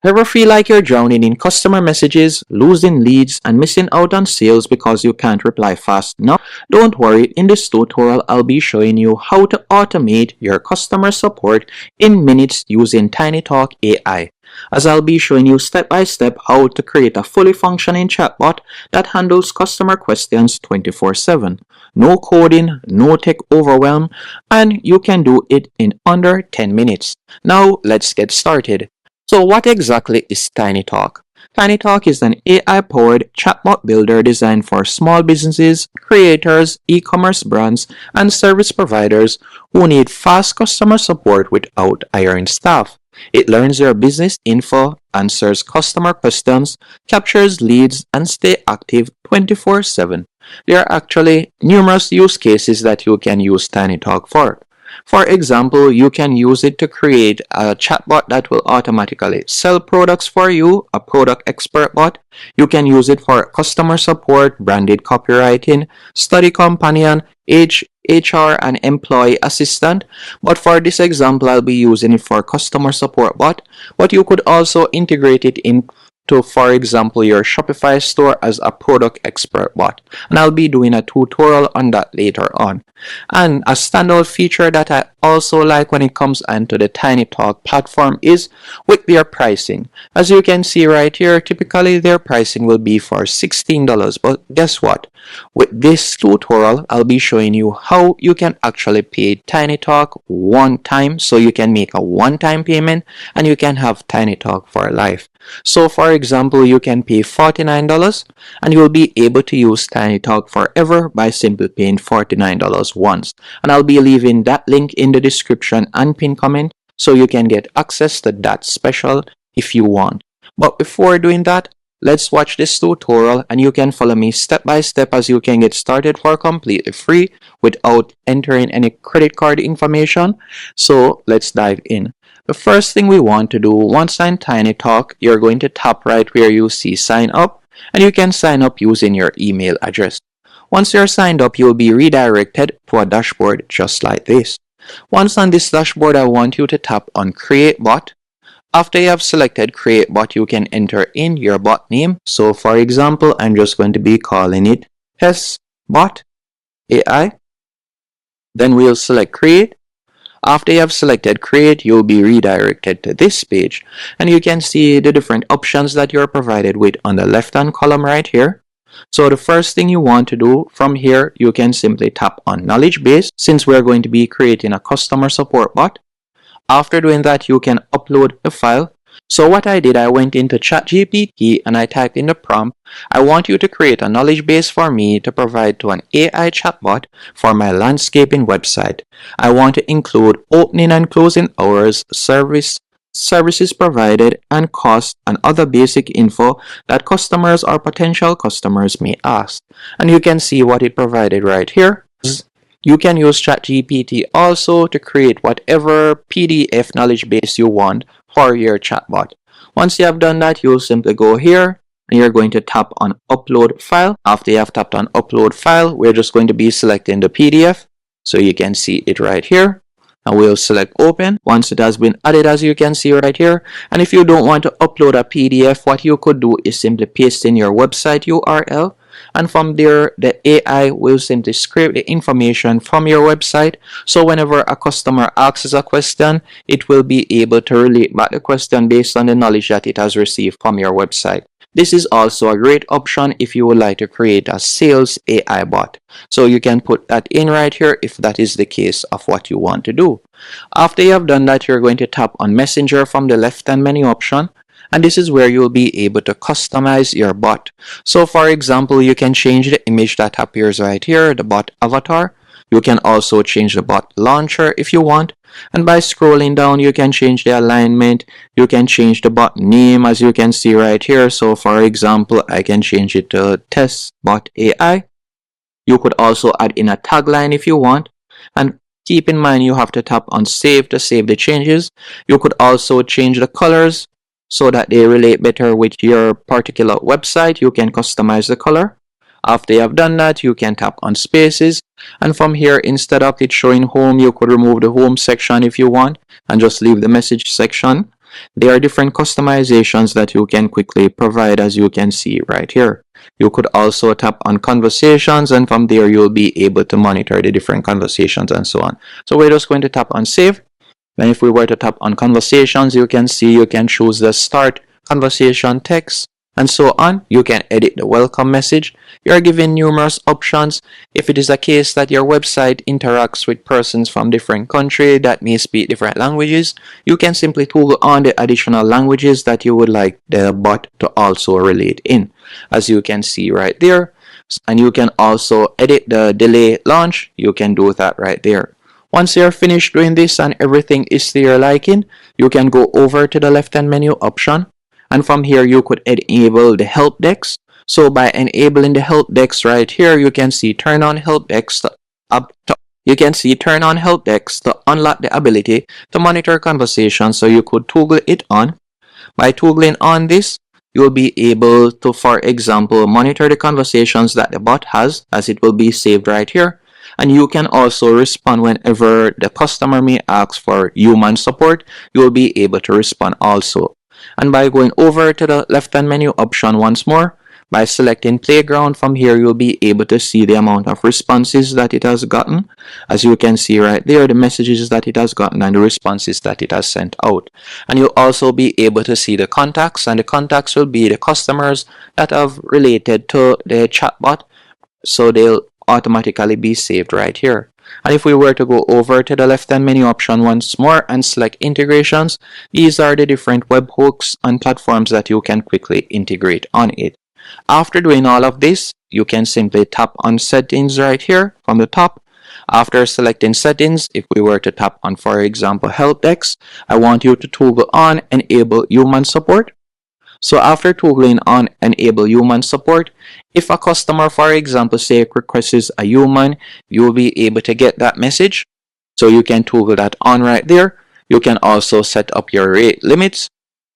Ever feel like you're drowning in customer messages, losing leads, and missing out on sales because you can't reply fast enough? Don't worry, in this tutorial I'll be showing you how to automate your customer support in minutes using TinyTalk AI. As I'll be showing you step by step how to create a fully functioning chatbot that handles customer questions 24/7. No coding, no tech overwhelm, and you can do it in under 10 minutes. Now let's get started. So what exactly is TinyTalk? TinyTalk is an AI-powered chatbot builder designed for small businesses, creators, e-commerce brands, and service providers who need fast customer support without hiring staff. It learns your business info, answers customer questions, captures leads, and stays active 24/7. There are actually numerous use cases that you can use TinyTalk for. For example, you can use it to create a chatbot that will automatically sell products for you, a product expert bot. You can use it for customer support, branded copywriting, study companion, HR and employee assistant. But for this example, I'll be using it for customer support bot. But you could also integrate it into, for example, your Shopify store as a product expert bot. And I'll be doing a tutorial on that later on. And a standout feature that I also like when it comes onto the TinyTalk platform is with their pricing. As you can see right here, typically their pricing will be for $16. But guess what? With this tutorial, I'll be showing you how you can actually pay TinyTalk one time. So you can make a one-time payment and you can have TinyTalk for life. So for example, you can pay $49 and you'll be able to use TinyTalk forever by simply paying $49 once. And I'll be leaving that link in the description and pinned comment so you can get access to that special if you want. But before doing that, let's watch this tutorial and you can follow me step by step as you can get started for completely free without entering any credit card information. So let's dive in. The first thing we want to do, once on TinyTalk, you're going to tap right where you see sign up and you can sign up using your email address. Once you're signed up, you'll be redirected to a dashboard just like this. Once on this dashboard, I want you to tap on Create Bot. After you have selected Create Bot, you can enter in your bot name. So for example, I'm just going to be calling it Bot AI. Then we'll select Create. After you have selected Create, you'll be redirected to this page. And you can see the different options that you're provided with on the left-hand column right here. So the first thing you want to do from here, you can simply tap on Knowledge Base since we're going to be creating a customer support bot. After doing that, you can upload the file. So what I did, I went into ChatGPT and I typed in the prompt, I want you to create a knowledge base for me to provide to an AI chatbot for my landscaping website. I want to include opening and closing hours, services provided, and cost and other basic info that customers or potential customers may ask. And you can see what it provided right here. You can use ChatGPT also to create whatever PDF knowledge base you want for your chatbot. Once you have done that, you'll simply go here and you're going to tap on Upload File. After you have tapped on Upload File, we're just going to be selecting the PDF. So you can see it right here. And we'll select Open once it has been added, as you can see right here. And if you don't want to upload a PDF, what you could do is simply paste in your website URL. And from there, the AI will simply scrape the information from your website. So whenever a customer asks a question, it will be able to relate back the question based on the knowledge that it has received from your website. This is also a great option if you would like to create a sales AI bot. So you can put that in right here if that is the case of what you want to do. After you have done that, you're going to tap on Messenger from the left-hand menu option. And this is where you'll be able to customize your bot. So for example, you can change the image that appears right here, the bot avatar. You can also change the bot launcher if you want. And by scrolling down, you can change the alignment. You can change the bot name, as you can see right here. So for example, I can change it to Test Bot AI. You could also add in a tagline if you want. And keep in mind, you have to tap on Save to save the changes. You could also change the colors so that they relate better with your particular website. You can customize the color. After you have done that, you can tap on Spaces. And from here, instead of it showing home, you could remove the home section if you want and just leave the message section. There are different customizations that you can quickly provide, as you can see right here. You could also tap on conversations, and from there you'll be able to monitor the different conversations and so on. So we're just going to tap on save. And if we were to tap on conversations, you can see you can choose the start conversation text and so on. You can edit the welcome message. You are given numerous options. If it is a case that your website interacts with persons from different countries that may speak different languages, you can simply toggle on the additional languages that you would like the bot to also relate in, as you can see right there. And you can also edit the delay launch. You can do that right there. Once you're finished doing this and everything is to your liking, you can go over to the left-hand menu option, and from here you could enable the help desk. So by enabling the help desk right here, you can see turn on help desk to unlock the ability to monitor conversations. So you could toggle it on. By toggling on this, you'll be able to, for example, monitor the conversations that the bot has, as it will be saved right here. And you can also respond whenever the customer may ask for human support. You will be able to respond also. And by going over to the left-hand menu option once more, by selecting playground, from here you'll be able to see the amount of responses that it has gotten. As you can see right there, the messages that it has gotten and the responses that it has sent out. And you'll also be able to see the contacts, and the contacts will be the customers that have related to the chatbot. So they'll automatically be saved right here. And if we were to go over to the left-hand menu option once more and select integrations, these are the different webhooks and platforms that you can quickly integrate on it. After doing all of this, you can simply tap on settings right here from the top. After selecting settings, if we were to tap on, for example, help desk, I want you to toggle on enable human support. So after toggling on enable human support, if a customer, for example, say requests a human, you will be able to get that message. So you can toggle that on right there. You can also set up your rate limits,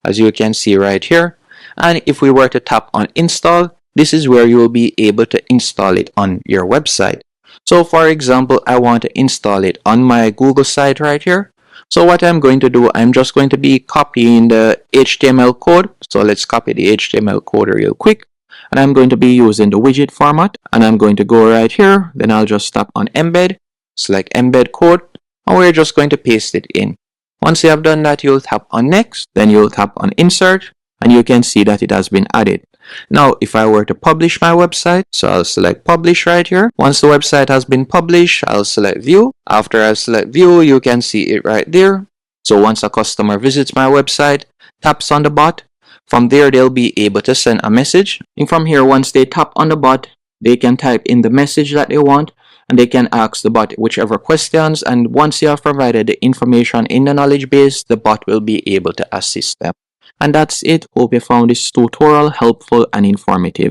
as you can see right here. And if we were to tap on install, this is where you will be able to install it on your website. So for example, I want to install it on my Google site right here. So what I'm going to do, I'm just going to be copying the HTML code. So let's copy the HTML code real quick. And I'm going to be using the widget format. And I'm going to go right here. Then I'll just tap on embed, select embed code, and we're just going to paste it in. Once you have done that, you'll tap on next. Then you'll tap on insert, and you can see that it has been added. Now, if I were to publish my website, so I'll select publish right here. Once the website has been published, I'll select view. After I select view, you can see it right there. So once a customer visits my website, taps on the bot, from there they'll be able to send a message. And from here, once they tap on the bot, they can type in the message that they want, and they can ask the bot whichever questions. And once you have provided the information in the knowledge base, the bot will be able to assist them. And that's it. Hope you found this tutorial helpful and informative.